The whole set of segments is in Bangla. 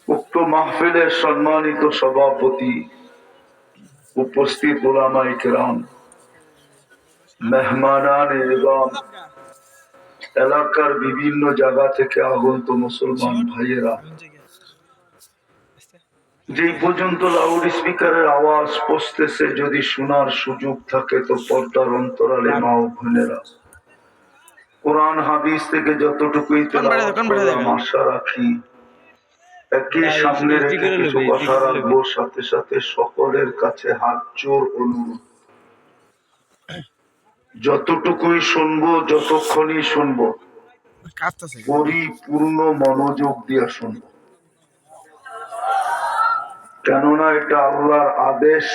উক্ত মাহফিলের সম্মানিত সভাপতি, উপস্থিত উলামায়ে কেরাম, মেহমানানে ইকরাম, এলাকার বিভিন্ন জায়গা থেকে আগত মুসলমান ভাইয়েরা, যেই পর্যন্ত লাউড স্পিকারের আওয়াজ পৌঁছতেছে যদি শোনার সুযোগ থাকে তো পর্দার অন্তরালে মা ও বোনেরা, কোরআন হাদিস থেকে যতটুকুই তেলাওয়াত করলাম আশা রাখি একই সামনে রেখে কিছু কথা রাখবো, সাথে সাথে সকলের কাছে হাত জোর অনুরোধ, যতটুকুই শুনবো যতক্ষণই শুনবো পরিপূর্ণ মনোযোগ দিয়ে শুনবো, কেননা এটা আল্লাহর আদেশ।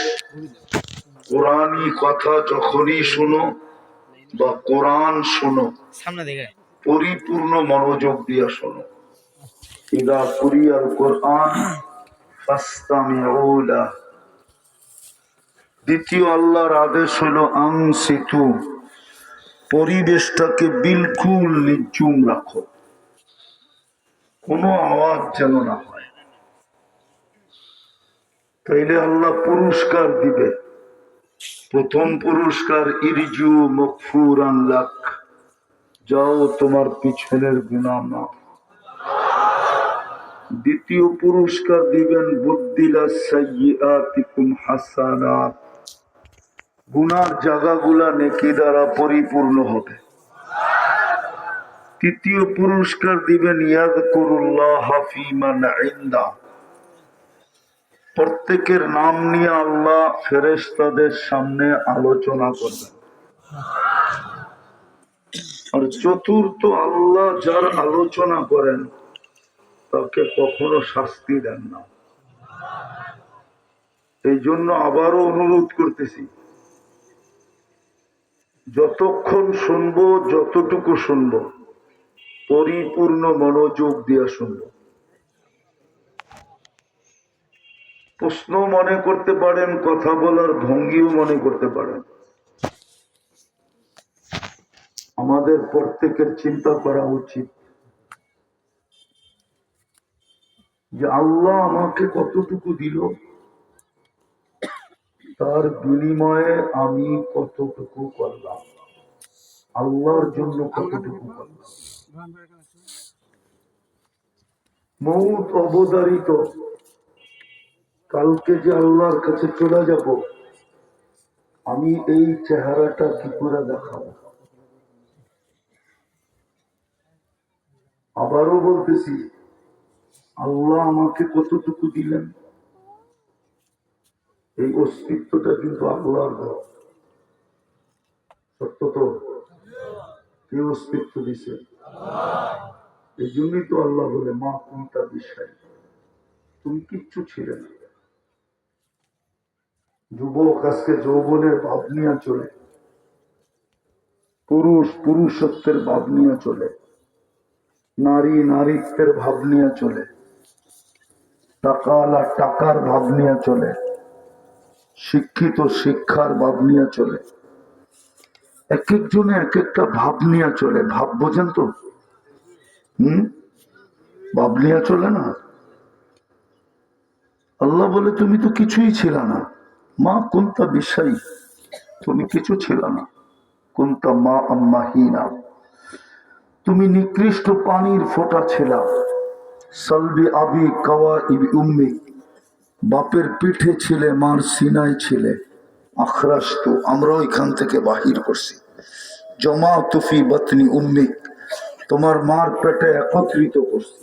কোরআনী কথা যখনই শুনো বা কোরআন শুনো পরিপূর্ণ মনোযোগ দিয়ে শোনো। ইদা কুরিয়াল কোরআন ফাসতামিউ লাহু। দ্বিতীয় আল্লাহর আদেশ হলো আনসিতু, পরিবেশটাকে বিলকুল নিঝুম রাখো, কোনো আওয়াজ যেন না হয়, তাইলে আল্লাহ পুরস্কার দিবে। প্রথম পুরস্কার ইরজু মগফুরান লাক, যাও তোমার পিছনের গুনাহ মাফ। দ্বিতীয় পুরস্কার দিবেন বুদ্দিলা সাইয়্যাতিকুম হাসানাত, গুনার জায়গাগুলা নেকি দ্বারা পরিপূর্ণ হবে। তৃতীয় পুরস্কার দিবেন ইয়াযকুরুল্লাহ ফী মান ইনদা, প্রত্যেকের নাম নিয়ে আল্লাহ ফেরেশতাদের সামনে আলোচনা করবেন। আর চতুর্থ, আল্লাহ যার আলোচনা করেন তাকে কখনো শাস্তি দেন না। এই জন্য আবারও অনুরোধ করতেছি, যতক্ষণ শুনবো যতটুকু শুনবো পরিপূর্ণ মনোযোগ দিয়ে শুনবো। প্রশ্ন মনে করতে পারেন, কথা বলার ভঙ্গিও মনে করতে পারেন। আমাদের প্রত্যেকের চিন্তা করা উচিত যে আল্লাহ আমাকে কতটুকু দিল, তার বিনিময়ে আমি কতটুকু করলাম, আল্লাহর জন্য কতটুকু করলাম। মৌত অবধারিত, কালকে যে আল্লাহর কাছে চলে যাব, আমি এই চেহারাটা কি করে দেখাবো? আবারও বলতেছি, আল্লাহ আমাকে কতটুকু দিলেন, এই অস্তিত্বটা কিন্তু আল্লাহর ঘর। সত্য তো? কি অস্তিত্ব দিছে? এই জন্যই তো আল্লাহ বলে মা কুনতা বিশাই, তুমি কিচ্ছু ছিলে না। যুবক আজকে যৌবনের ভাব নিয়ে চলে, পুরুষ পুরুষত্বের ভাব নিয়ে চলে, নারী নারীত্বের ভাব নিয়ে চলে, টাকাওয়ালা টাকার ভাব নিয়ে চলে, শিক্ষিত শিক্ষার ভাব নিয়ে চলে। এক একজনে এক একটা ভাব নিয়ে চলে। ভাব বোঝেন তো? ভাব নিয়ে চলে না। আল্লাহ বলে তুমি তো কিছুই ছিল না, মা কুনতা বিশাই, তুমি কিছু ছিল না। কুনতা মা আম্মাহিনা, তুমি নিকৃষ্ট পানির ফোঁটা ছিল। সালবি আবি কাওয়া ইবি উম্মি, বাপের পিঠে ছিলে, মার সিনায় ছিলে। আখরাস তো, আমরা ওইখান থেকে বাহির করছি। জমা তুফি বাতনি উম্মি, তোমার মার পেটে একত্রিত করছি।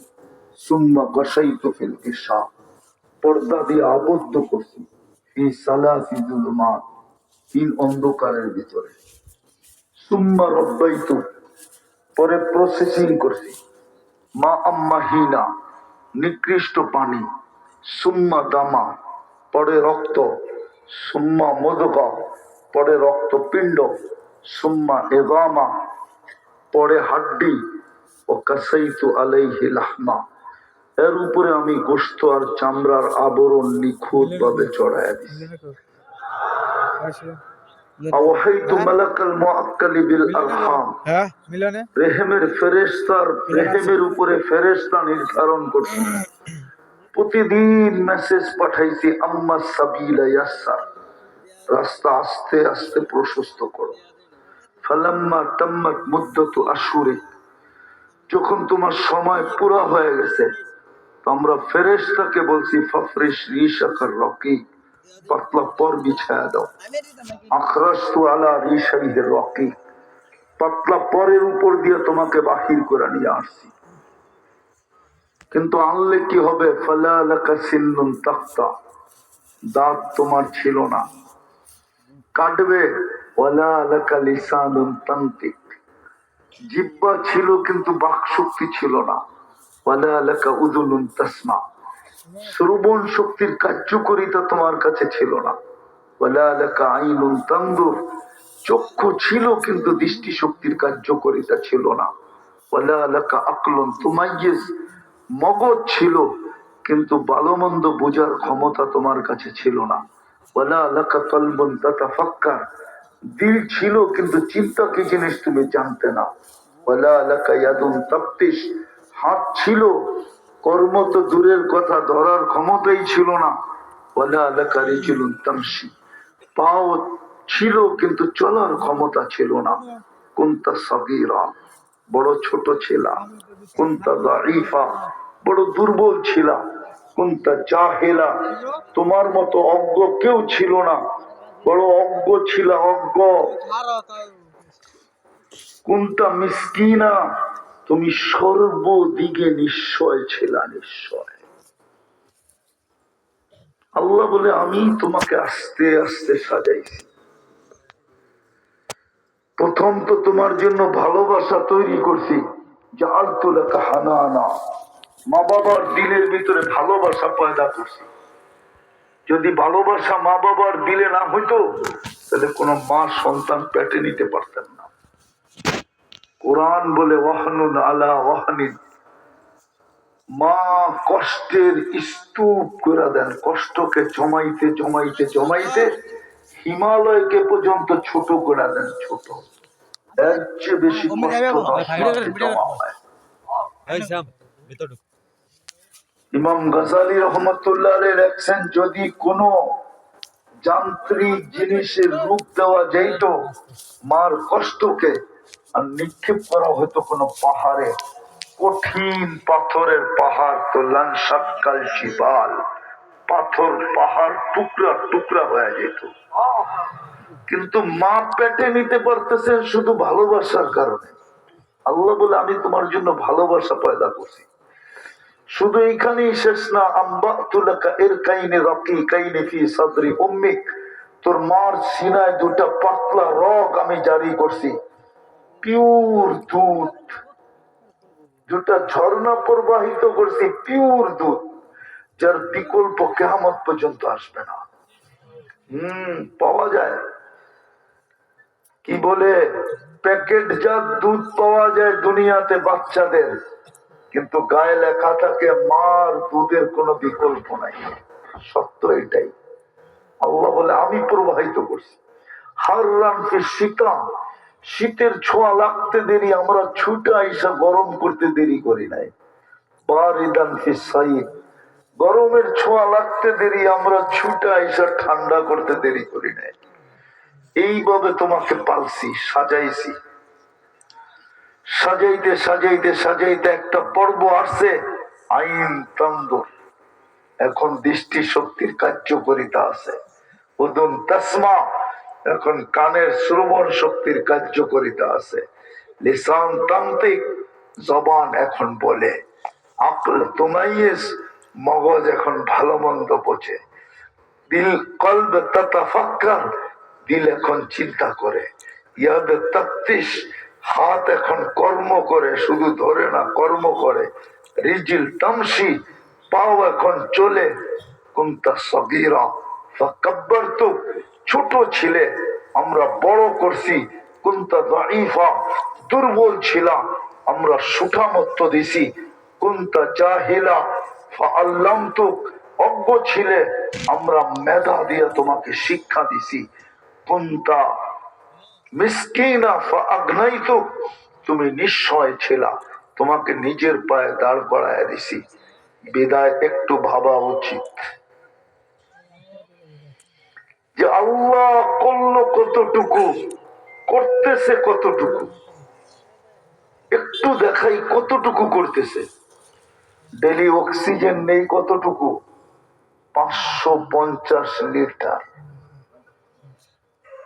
সুম্মা গাশাইতু ফিল ইশা, পর্দা দিয়ে আবদ্ধ করছি। ফি সালাসি যুলুমাত, তিন অন্ধকারের ভিতরে। সুম্মা রব্বাইতু, পরে প্রসেসিং করছি। মা আম্মাহিনা, নিকৃষ্ট পানি। সুম্মা দামা, পরে রক্ত। সুম্মা মুদগা, পরে রক্তপিণ্ড। সুম্মা ইযামা, পরে হাড্ডি। ও কাসাইতু আলাইহি লাহমা, এর উপরে আমি গোশত আর চামড়ার আবরণ নিখুঁত ভাবে চড়াইয়া দিছি। আওহাইতু মালাকাল মুআক্কালি বিল আরহাম, রেহেমের ফেরেশতার রেহেমের উপরে ফেরেশতা নির্ধারণ করছি। প্রতিদিন মেসেজ পাঠাইছি আম্মা সাবিলা ইয়াসসার, রাস্তা আস্তে আস্তে প্রশস্ত করো। ফালাম্মা তাম্মাত মুদ্দাতু আশহুরি, যখন তোমার সময় পুরা হয়ে গেছে, তো আমরা ফেরেশতাকে বলছি ফাফরিশ রিশাকার রকি, পাতলা পর বিছায়া দাও। আখরাজতু আলা রিশাইহির রকি, পাতলা পরের উপর দিয়ে তোমাকে বাহির করে নিয়ে আসছি। কিন্তু আনলে কি হবে? ফালা লাকা সিন্নুন তাক্তা, দাঁত তোমার ছিল না, কাটবে। ওয়ালা লাকা লিসানুন তানতিক, জিহ্বা ছিল কিন্তু বাকশক্তি ছিল না। ওয়ালা লাকা উযুনুন তাসমা, শ্রবণ শক্তির কার্যকারিতা তোমার কাছে ছিল না। ওয়ালা লাকা আইনুন তানদুর, চক্ষু ছিল কিন্তু দৃষ্টি শক্তির কার্যকারিতা ছিল না। ওয়ালা লাকা আকলুন তুমাইয়িজ, মগজ ছিল কিন্তু ভালো মন্দ বোঝার ক্ষমতা তোমার কাছে ছিল না। ওয়ালা লাকা কলবুন তাতাফাক্কার, দিল ছিল কিন্তু চিন্তা কি জিনিস তুমি জানতে না। ওয়ালা লাকা ইয়াদুন তাফতিশ, হাত ছিল, কর্ম তো দূরের কথা, ধরার ক্ষমতাই ছিল না। ওয়ালা লাকা রিজলুন তামশি, পাও ছিল কিন্তু চলার ক্ষমতা ছিল না। কুনতা সাগীরা, বড় ছোট ছিলা। কুনতা যায়ীফা, বড় দুর্বল ছিলা। কুনতা জাহিলা, তোমার মতো অজ্ঞ কেউ ছিল না, বড় অজ্ঞ ছিলা, অজ্ঞ। কুনতা মিসকিনা, তুমি সর্বদিকে নিশ্চয় ছিলা, নিশ্চয়। আল্লাহ বলে আমি তোমাকে আস্তে আস্তে সাজাইছি। প্রথম তো তোমার জন্য ভালোবাসা তৈরি করছি, জাআলতু লাকা হানানা, মা বাবার দিলের ভিতরে ভালোবাসা পয়দা করছি। যদি ভালোবাসা মা বাবার দিলে না হইতো, তাহলে কোনো মা সন্তান পেটে নিতে পারতেন না। কোরআন বলে ওয়াহনুন আলা ওয়াহনিন, মা কষ্টের স্তূপ করে দেন, কষ্টকে জমাইতে জমাইতে জমাইতে হিমালয়কে পর্যন্ত ছোট করে দেন, ছোট। এর চেয়ে বেশি কষ্ট জমা হয়। ইমাম গাজালি রহমতুল্লাহ আলাইহি লেখছেন, যদি কোনো যান্ত্রিক জিনিসের রূপ দেওয়া যাইত মার কষ্টকে, আর নিক্ষেপ করা হতো কোনো পাহাড়ে, কঠিন পাথরের পাহাড়, তো লানসাক্কাল জিবাল, পাথর পাহাড় টুকরা টুকরা হয়ে যেত। কিন্তু মা পেটে নিতে পারতেছেন শুধু ভালোবাসার কারণে। আল্লাহ বলে আমি তোমার জন্য ভালোবাসা পয়দা করছি। শুধু এইখানেই শেষ না, আম্বাতু লাকা ইরকাইনি রাকিকাইনি ফি সাদরি উম্মিক, তোর মার সিনায় দুটা পাতলা রগ আমি জারি করছি, পিওর দুধ, দুটা ঝর্ণা প্রবাহিত করছি, পিওর দুধ, যার বিকল্প কিয়ামত পর্যন্ত আসবে না। পাওয়া যায়, কি বলে, প্যাকেটজাত দুধ পাওয়া যায় দুনিয়াতে বাচ্চাদের, কিন্তু গায়ে লেখা থাকে মার দুধের কোনো বিকল্প নাই। সত্য এটাই। আল্লাহ বলে আমি প্রবাহিত করছি। হাররান ফি শীতা, শীতের ছোঁয়া লাগতে দেরি, আমরা ছুটে আইসা গরম করতে দেরি করি নাই। বারিদান ফি সাইদ, গরমের ছোঁয়া লাগতে দেরি, আমরা ছুটে আইসা ঠান্ডা করতে দেরি করি নাই। এইভাবে তোমাকে পালছি, সাজাইছি। সাজাইতে সাজাইতে সাজাইতে একটা পর্ব আসছে, আইন তন্দুর, এখন দৃষ্টি শক্তির কার্যকারিতা আছে। উদুন তাসমা, এখন কানের শ্রবণ শক্তির কার্যকারিতা আছে। লিসান তান্তিক, জবান এখন বলে। আকল তুমাইয়িজ, মগজ এখন ভালো মন্দ বোঝে। দিল কলব তাতাফাক্কার, দিল এখন চিন্তা করে। ইয়াদ তাফতিশ, হাত এখন কর্ম করে, শুধু ধরে না, কর্ম করে। রিজিল তামশি, পাও এখন চলে। কুনতা সগীরা ফাকাব্বারতু, ছোট ছিলে আমরা বড় করছি। কুনতা যায়ীফা, দুর্বল ছিলা আমরা সুঠামত্ব দিছি। কুনতা জাহিলা ফাআল্লামতুক, অজ্ঞ ছিলে আমরা মেধা দিয়ে তোমাকে শিক্ষা দিছি। কুনতা মিসকিনা ফাআগনাইতুক, তুমি নিঃস্বয় ছিলা, তোমাকে নিজের পায়ে দাঁড় করায় দিছি। বিদায় একটু ভাবা উচিত যে আল্লাহ করলো কতটুকু, করতেছে কতটুকু, একটু দেখাই কতটুকু করতেছে। ডেলি অক্সিজেন নেই কতটুকু, 550 লিটার।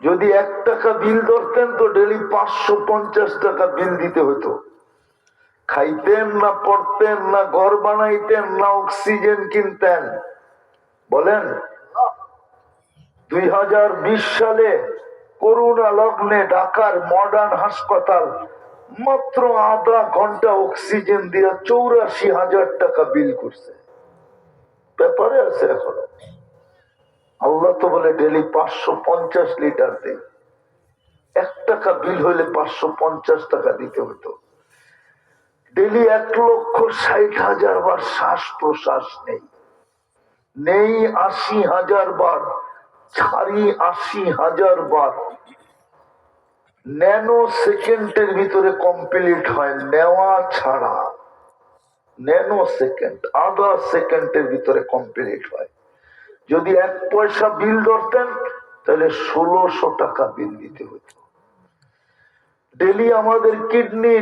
যদি 1 টাকা বিল ধরতেন তো ডেলি 550 টাকা বিল দিতে হতো। খাইতেন না, পড়তেন না, ঘর বানাইতেন না, অক্সিজেন কিনতেন। বলেন 2020 সালে করোনা লগ্নে ঢাকার মডার্ন হাসপাতাল মাত্র আধা ঘন্টা অক্সিজেন দিয়ে 84,000 টাকা বিল করছে। ব্যাপারে আছে এখনো। আল্লাহ তো বলে ডেলি 550 লিটার দেয়। 1 টাকা বিল হইলে 550 টাকা দিতে হতো। ডেলি 1,60,000 বার শ্বাস প্রশ্বাস নেই, নেই 80,000 বার, ছাড়ি 80,000 বার। ন্যানো সেকেন্ডের ভিতরে কমপ্লিট হয় নেওয়া ছাড়া। ন্যানো সেকেন্ড, আধা সেকেন্ডের ভিতরে কমপ্লিট হয়। যদি 1 পয়সা বিল ধরতেন তাহলে 1,600 টাকা বিল দিতে হতো। ডেলি আমাদের কিডনি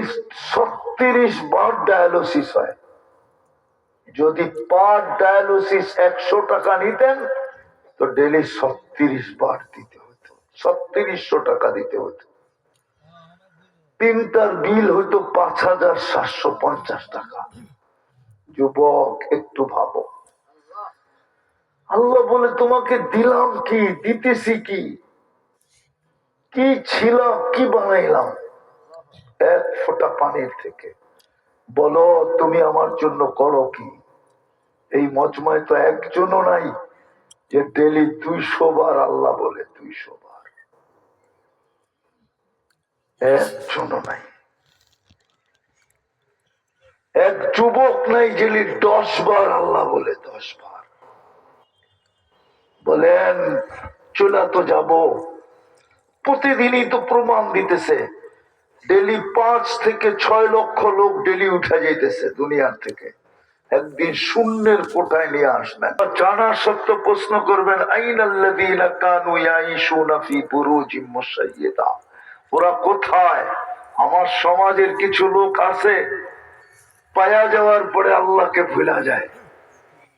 36 বার ডায়ালিসিস হয়। যদি পার ডায়ালিসিস 100 টাকা নিতেন তো ডেলি 36 বার দিতে হতো, 3600 টাকা দিতে হতো। 3টার বিল হইতো 5,750 টাকা। যুবক একটু ভাবো, আল্লাহ বলে তোমাকে দিলাম কি, দিতেছি কি, কি ছিল, কি বানাইলাম 1 ফোঁটা পানির থেকে। বলো তুমি আমার জন্য করো কি? এই মজমায় তো একজনও নাই যে ডেলি 200 বার আল্লাহ বলে। 200 বার একজনও নাই। এক যুবক নাই ডেলি 10 বার আল্লাহ বলে। 10 বার বলেন চলে তো যাব। প্রতিদিনই তো প্রমাণ দিতেছে। ডেলি 5 থেকে 6 লক্ষ লোক ডেলি উঠা যাইতেছে দুনিয়ার থেকে। একদিন শূন্যের কোটায় নিয়ে আসবেন। জানা সত্য প্রশ্ন করবেন, আইনাল্লাযীনা কানু ইয়াঈশুনা ফী বুরুজিম মুশাইয়্যাদা, ওরা কোথায়? আমার সমাজের কিছু লোক আছে পায়া যাওয়ার পরে আল্লাহকে ভুলা যায়।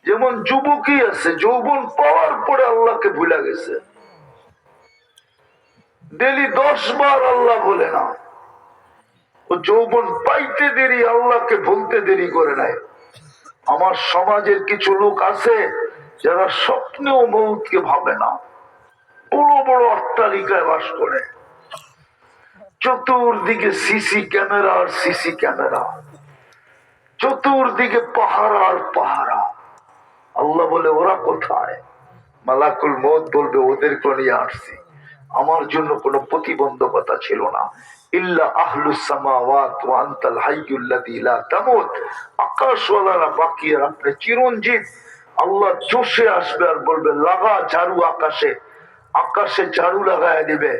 যেমন যুবকই আছে যৌবন পাওয়ার পরে আল্লাহকে ভুলা গেছে। ডেলি 10 বার আল্লাহ বলে না। ও যৌবন পাইতে দেরি, আল্লাহকে ভুলতে দেরি করে নাই। আমার সমাজের কিছু লোক আছে যারা স্বপ্নেও মৌতকে ভাবে না। বড় বড় অট্টালিকায় বাস করে, চতুর্দিকে সিসি ক্যামেরা আর সিসি ক্যামেরা, চতুর্দিকে পাহারা আর পাহারা। আল্লাহ বলে ওরা কোথায়? মালাকুল মউত বলবে ওদেরকে নিয়ে আসছি। আমার জন্য কোনো প্রতিবন্ধকতা ছিল না। ইল্লা আহলুস সামাওয়াত ওয়া আনতাল হাইয়ুল লাযী লা তামুত, আকাশওয়ালারা বাকি আর আপনি চিরঞ্জীব। আল্লাহ জোশে আসবে আর বলবে লাগা ঝাড়ু আকাশে। আকাশে ঝাড়ু লাগায় দিবে।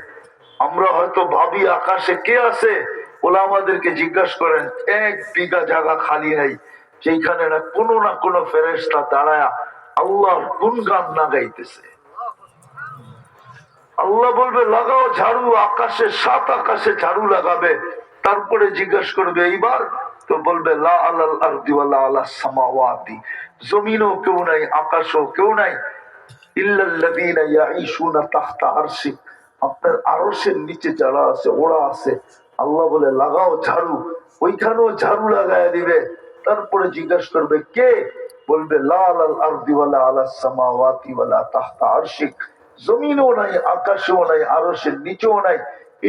আমরা হয়তো ভাবি আকাশে কে আছে, ওলা আমাদেরকে জিজ্ঞাসা করেন 1 বিঘা জায়গা খালি নাই যেখানে না কোনো ফেরেশতা দাঁড়ায়া আল্লাহর গুণগান না গাইতেছে। আল্লাহ বলবে লাগাও ঝাড়ু আকাশে, 7 আকাশে ঝাড়ু লাগাবে। তারপরে জিজ্ঞাসা করবে এইবার, তো বলবে লা আলাল আরদি ওয়া লা আলাস সামাওয়াতি, জমিনও কেউ নাই আকাশও কেউ নাই, ইল্লাল্লাযীনা ইয়াঈশুনা তাহতা আরশিক, আপনার আরশের নিচে যারা আছে ওরা আছে। আল্লাহ বলে লাগাও ঝাড়ু, ওইখানেও ঝাড়ু লাগায় দিবে। তারপরে জিজ্ঞাসা করবে কে? বলবে লা আলাল আরদি ওয়া লা আলাস সামাওয়াতি ওয়া লা তাহতা আরশিক, জমিনও নাই আকাশেও নাই আরশের নিচেও নাই,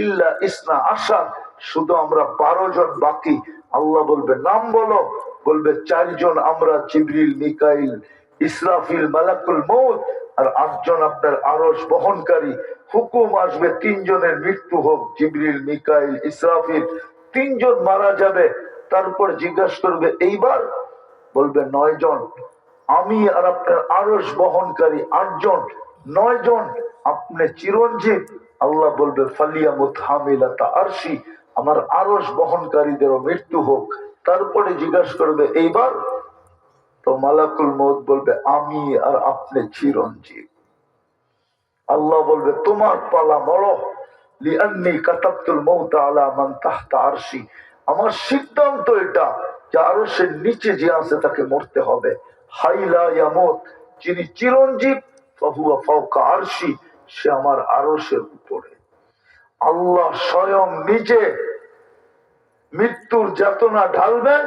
ইল্লা ইসনা আশার, শুধু আমরা 12 জন বাকি। আল্লাহ বলবে নাম বলো। বলবে 4 জন আমরা, জিবরিল, মিকাইল, ইসরাফিল, মালাকুল মউত, আর 8 জন আপনার আরশ বহনকারী। হুকুম আসবে 3 জনের মৃত্যু হোক, জিবরিল, মিকাইল, ইসরাফিল, 3 জন মারা যাবে। তারপর জিজ্ঞাসা করবে এইবার? বলবে 9 জন। আমি আর আপনার আরশ বহনকারী 8 জন, 9 জন আপনি চিরঞ্জীব। আল্লাহ বলবে ফালিয়ামুত হামিলাতা আরশি, আমার আরশ বহনকারীদেরও মৃত্যু হোক। তারপরে জিজ্ঞাসা করবে এইবার? তো মালাকুল মউত বলবে আমি আর আপনি চিরঞ্জীব। আল্লাহ বলবে তোমার পালা মরো, লিআন্নী কাতাবতুল মাউত আলা মান তাহতা আরশি। আমার সিদ্ধান্ত এটা যে আরশের নিচে যে আছে তাকে মরতে হবে। হাই লা ইয়ামুত, যিনি চিরঞ্জীব, ফাহুয়া ফাওকা আরশি, সে আমার আরশের উপরে। আল্লাহ স্বয়ং নিজে মৃত্যুর যাতনা ঢালবেন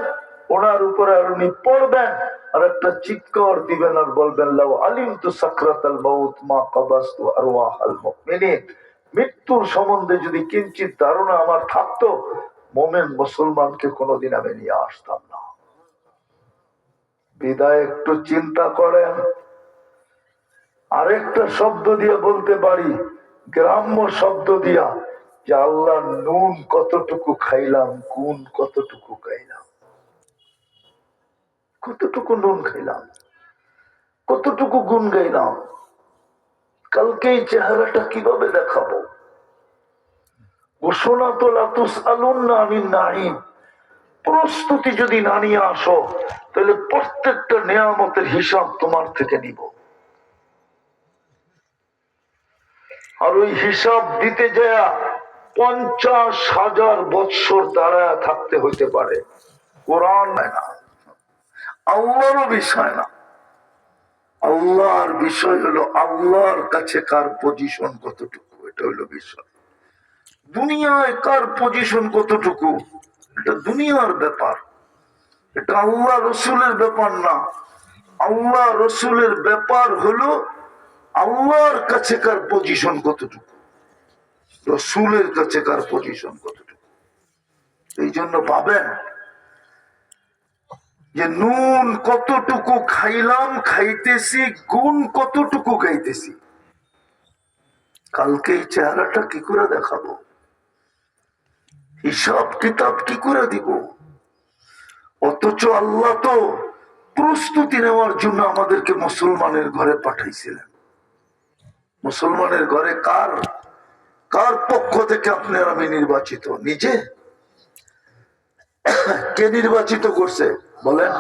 ওনার উপরে, আর উনি পড়বেন আর একটা চিৎকার দিবেন আর বলবেন লাউ আলিমতু সাকরাতাল মাউত মা কাবাসতু আরওয়াহাল মুমিনিন। মৃত্যুর সম্বন্ধে যদি কিঞ্চিত ধারণা আমার থাকতো, মোমেন মুসলমানকে কোনোদিন আমি নিয়ে আসতাম না। বিদায় একটু চিন্তা করেন। আরেকটা শব্দ দিয়ে বলতে পারি, গ্রাম্য শব্দ দিয়া, যে আল্লাহ নুন কতটুকু খাইলাম, গুণ কতটুকু খাইলাম। কতটুকু নুন খাইলাম, কতটুকু গুণ গাইলাম, কালকে এই চেহারাটা কিভাবে দেখাবো। ঘোষণা তো লাতুস আলুন না আমিন নাইম। প্রস্তুতি যদি না নিয়ে আসো, তাহলে প্রত্যেকটা নেয়ামতের হিসাব তোমার থেকে নিব। আর ওই হিসাব দিতে যায় 50,000 বৎসর দাঁড়ায় থাকতে হইতে পারে। কোরআন না, আল্লাহরও বিষয় না। আল্লাহর বিষয় হলো আল্লাহর কাছে কার পজিশন কতটুকু, এটা হলো বিষয়। দুনিয়ায় কার পজিশন কতটুকু, এটা দুনিয়ার ব্যাপার, এটা আল্লাহ রসুলের ব্যাপার না। আল্লাহ রসুলের ব্যাপার হলো আল্লাহর কাছে কার পজিশন কতটুকু, রসুলের কাছে কার পজিশন কতটুকু। এই জন্য ভাবেন যে নুন কতটুকু খাইলাম, খাইতেছি, গুণ কতটুকু খাইতেছি। কালকে এই চেহারাটা কি করে দেখাবো, হিসাব কিতাব কি করে দিব। অথচ আল্লাহ তো প্রস্তুতি নেওয়ার জন্য আমাদেরকে মুসলমানের ঘরে পাঠাইছিলেন। মুসলমানের ঘরে কার কার পক্ষ থেকে আপনি আর আমি নির্বাচিত? নিজে? কে নির্বাচিত করছে বলেন?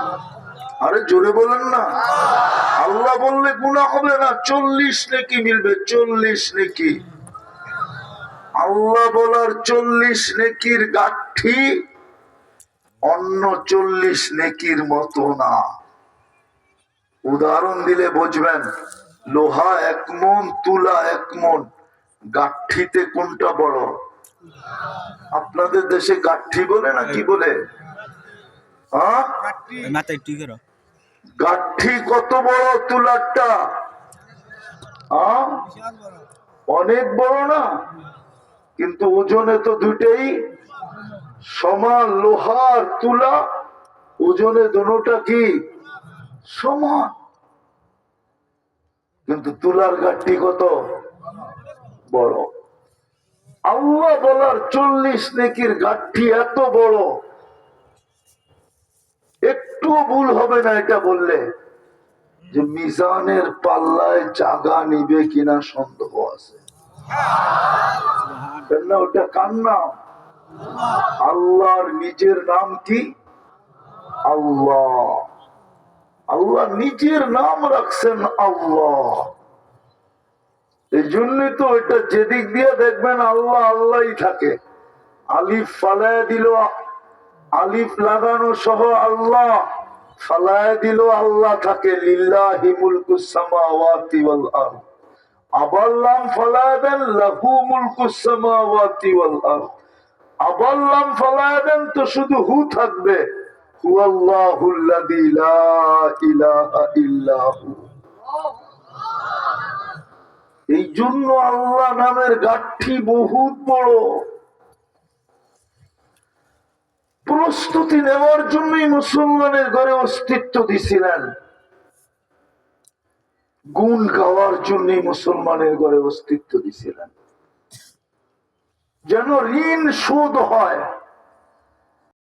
আরে জোরে বলেন না। আল্লাহ বললে গুনাহ হবে না, 40 নেকি মিলবে, 40 নেকি। আল্লাহ বলার 40 নেকির গাঠি অন্য 40 নেকির মতো না। উদাহরণ দিলে বুঝবেন, লোহা 1 মণ, তুলা 1 মণ, গাঠিতে কোনটা বড়? আপনাদের দেশে গাঠি বলে না কি বলে? গাঠি কত বড় তুলারটা? অনেক বড় না? কিন্তু ওজনে তো দুটেই সমান। লোহার তুলা ওজনে দুটোটা কি সমান, কিন্তু তুলার গাঠি কত বড়। আল্লাহ বলার 40 নেকির গাঠি এত বড়, একটু ভুল হবে না এটা বললে যে মিজানের পাল্লায় জায়গা নিবে কিনা সন্দেহ আছে। ওটা কার নাম? আল্লাহর নিজের নাম কি? আল্লাহ। আল্লাহ নিজের নাম রাখছেন আল্লাহ। এই জন্যই তো এটা যেদিক দিয়ে দেখবেন আল্লাহ আল্লাহই থাকে। আলিফ ফালায় দিল, আলিফ লাগানো সহ আল্লাহ, ফালায় দিল আল্লাহ থাকে। লিল্লাহি মুলকুস সামাওয়াতি ওয়াল আরদ। আবার লাম ফালায় দেন, লাহু মুলকুস সামাওয়াতি ওয়াল আরদ। আবার লাম ফালায় দেন তো শুধু হু থাকবে, হুয়াল্লাহুল্লাযী লা ইলাহা ইল্লা হু। এই জন্য আল্লাহ নামের গাঠি বহুত বড়। প্রস্তুতি নেওয়ার জন্যই মুসলমানের ঘরে অস্তিত্ব দিছিলেন, গুণ গাওয়ার জন্যই মুসলমানের ঘরে অস্তিত্ব দিছিলেন, যেন ঋণ শোধ হয়।